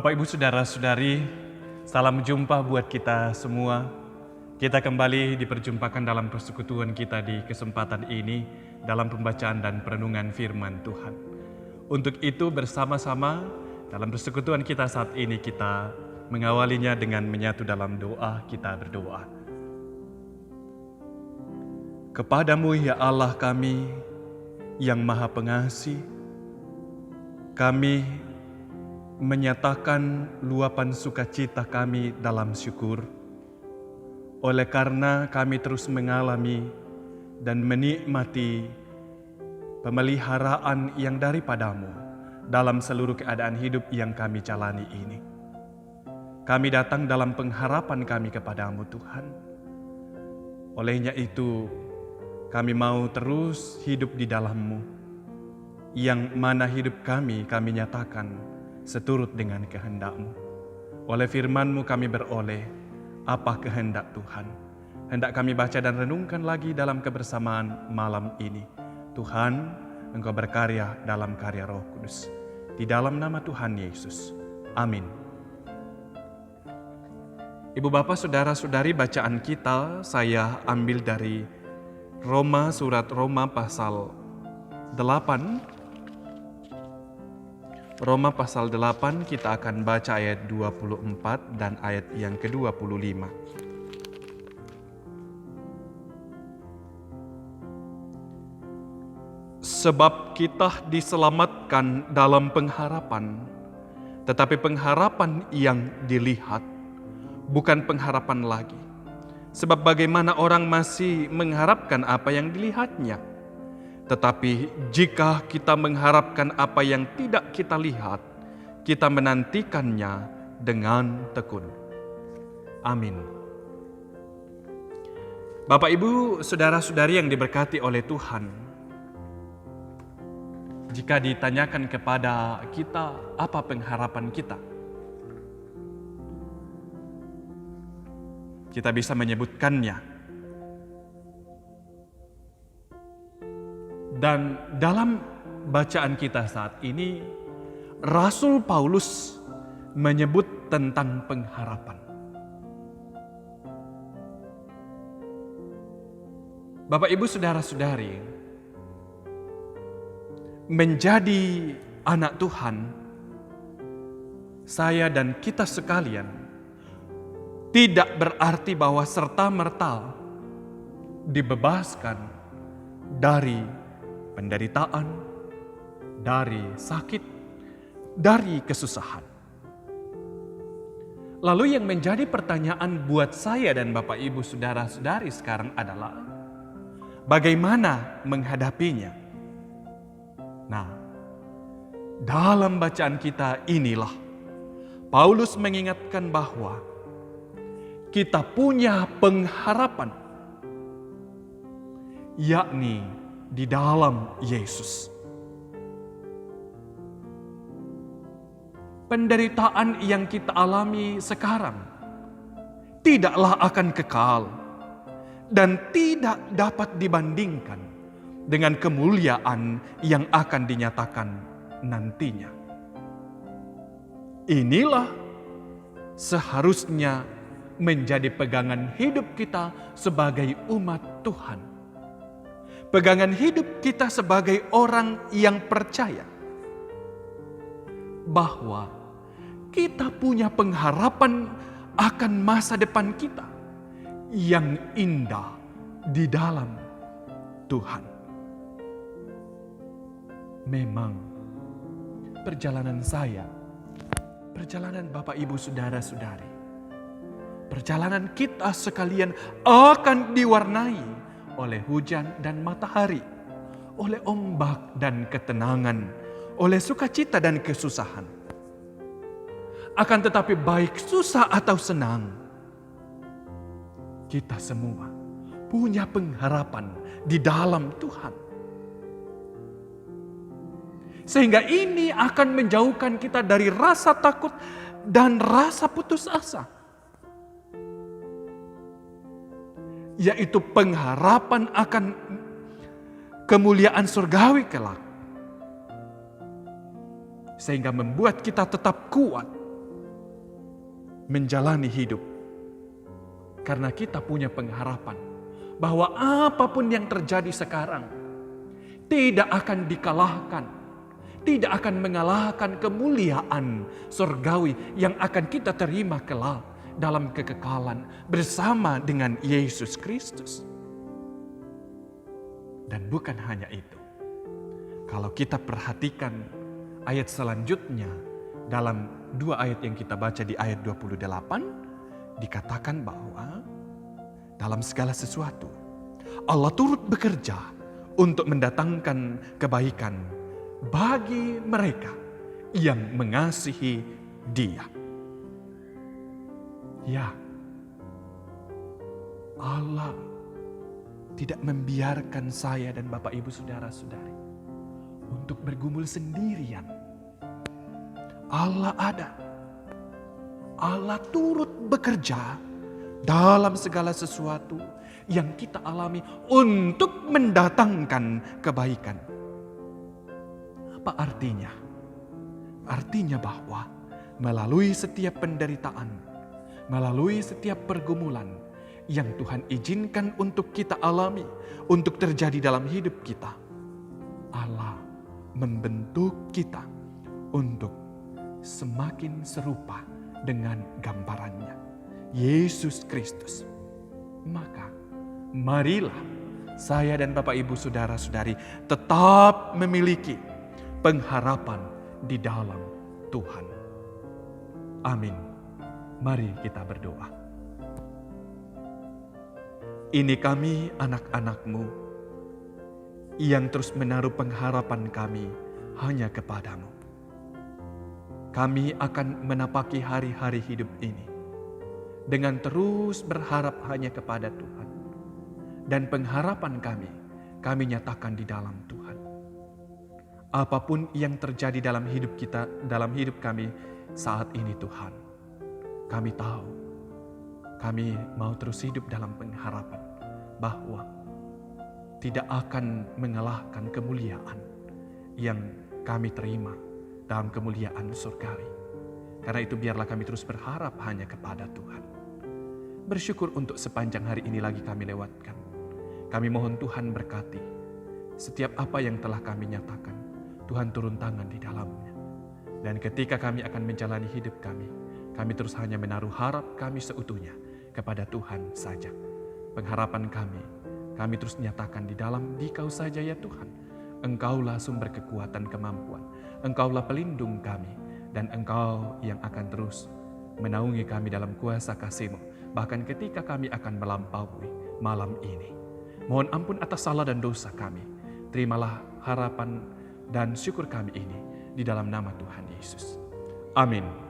Bapak, Ibu, Saudara-saudari, salam jumpa buat kita semua. Kita kembali diperjumpakan dalam persekutuan kita di kesempatan ini dalam pembacaan dan perenungan firman Tuhan. Untuk itu bersama-sama dalam persekutuan kita saat ini kita mengawalinya dengan menyatu dalam doa. Kita berdoa. Kepadamu ya Allah kami yang Maha Pengasih, kami menyatakan luapan sukacita kami dalam syukur. Oleh karena kami terus mengalami dan menikmati pemeliharaan yang daripadamu dalam seluruh keadaan hidup yang kami jalani ini. Kami datang dalam pengharapan kami kepadamu Tuhan. Olehnya itu kami mau terus hidup di dalam-Mu, yang mana hidup kami nyatakan seturut dengan kehendak-Mu. Oleh firman-Mu kami beroleh apa kehendak Tuhan. Hendak kami baca dan renungkan lagi dalam kebersamaan malam ini. Tuhan, Engkau berkarya dalam karya Roh Kudus. Di dalam nama Tuhan Yesus. Amin. Ibu bapak saudara-saudari, bacaan kita saya ambil dari surat Roma pasal 8. Roma pasal 8 kita akan baca ayat 24 dan ayat yang ke-25. Sebab kita diselamatkan dalam pengharapan, tetapi pengharapan yang dilihat, bukan pengharapan lagi. Sebab bagaimana orang masih mengharapkan apa yang dilihatnya? Tetapi jika kita mengharapkan apa yang tidak kita lihat, kita menantikannya dengan tekun. Amin. Bapak, Ibu, Saudara-saudari yang diberkati oleh Tuhan, jika ditanyakan kepada kita apa pengharapan kita, kita bisa menyebutkannya. Dan dalam bacaan kita saat ini, Rasul Paulus menyebut tentang pengharapan. Bapak, Ibu, Saudara-saudari, menjadi anak Tuhan, saya dan kita sekalian, tidak berarti bahwa serta-merta dibebaskan dari penderitaan, dari sakit, dari kesusahan. Lalu yang menjadi pertanyaan buat saya dan Bapak, Ibu, Saudara-saudari sekarang adalah bagaimana menghadapinya? Nah, dalam bacaan kita inilah Paulus mengingatkan bahwa kita punya pengharapan, yakni di dalam Yesus. Penderitaan yang kita alami sekarang tidaklah akan kekal dan tidak dapat dibandingkan dengan kemuliaan yang akan dinyatakan nantinya. Inilah seharusnya menjadi pegangan hidup kita sebagai umat Tuhan. Pegangan hidup kita sebagai orang yang percaya bahwa kita punya pengharapan akan masa depan kita yang indah di dalam Tuhan. Memang perjalanan saya, perjalanan Bapak, Ibu, Saudara-saudari, perjalanan kita sekalian akan diwarnai oleh hujan dan matahari, oleh ombak dan ketenangan, oleh sukacita dan kesusahan. Akan tetapi baik susah atau senang, kita semua punya pengharapan di dalam Tuhan. Sehingga ini akan menjauhkan kita dari rasa takut dan rasa putus asa. Yaitu pengharapan akan kemuliaan surgawi kelak. Sehingga membuat kita tetap kuat menjalani hidup. Karena kita punya pengharapan bahwa apapun yang terjadi sekarang tidak akan dikalahkan, tidak akan mengalahkan kemuliaan surgawi yang akan kita terima kelak dalam kekekalan bersama dengan Yesus Kristus. Dan bukan hanya itu. Kalau kita perhatikan ayat selanjutnya dalam 2 ayat yang kita baca di ayat 28, dikatakan bahwa dalam segala sesuatu Allah turut bekerja untuk mendatangkan kebaikan bagi mereka yang mengasihi Dia. Ya, Allah tidak membiarkan saya dan Bapak Ibu Saudara-saudari untuk bergumul sendirian. Allah ada. Allah turut bekerja dalam segala sesuatu yang kita alami untuk mendatangkan kebaikan. Apa artinya? Artinya bahwa melalui setiap penderitaan, melalui setiap pergumulan yang Tuhan izinkan untuk kita alami, untuk terjadi dalam hidup kita, Allah membentuk kita untuk semakin serupa dengan gambarannya, Yesus Kristus. Maka marilah saya dan Bapak Ibu Saudara-saudari tetap memiliki pengharapan di dalam Tuhan. Amin. Mari kita berdoa. Ini kami anak-anak-Mu yang terus menaruh pengharapan kami hanya kepadamu. Kami akan menapaki hari-hari hidup ini dengan terus berharap hanya kepada Tuhan. Dan pengharapan kami nyatakan di dalam Tuhan. Apapun yang terjadi dalam hidup kita, dalam hidup kami saat ini Tuhan, kami tahu kami mau terus hidup dalam pengharapan bahwa tidak akan mengalahkan kemuliaan yang kami terima dalam kemuliaan surgawi. Karena itu biarlah kami terus berharap hanya kepada Tuhan. Bersyukur untuk sepanjang hari ini lagi kami lewatkan. Kami mohon Tuhan berkati setiap apa yang telah kami nyatakan. Tuhan turun tangan di dalamnya. Dan ketika kami akan menjalani hidup kami terus hanya menaruh harap kami seutuhnya kepada Tuhan saja. Pengharapan kami terus nyatakan di dalam Dikau saja ya Tuhan. Engkaulah sumber kekuatan kemampuan. Engkaulah pelindung kami. Dan Engkau yang akan terus menaungi kami dalam kuasa kasih-Mu. Bahkan ketika kami akan melampaui malam ini. Mohon ampun atas salah dan dosa kami. Terimalah harapan dan syukur kami ini di dalam nama Tuhan Yesus. Amin.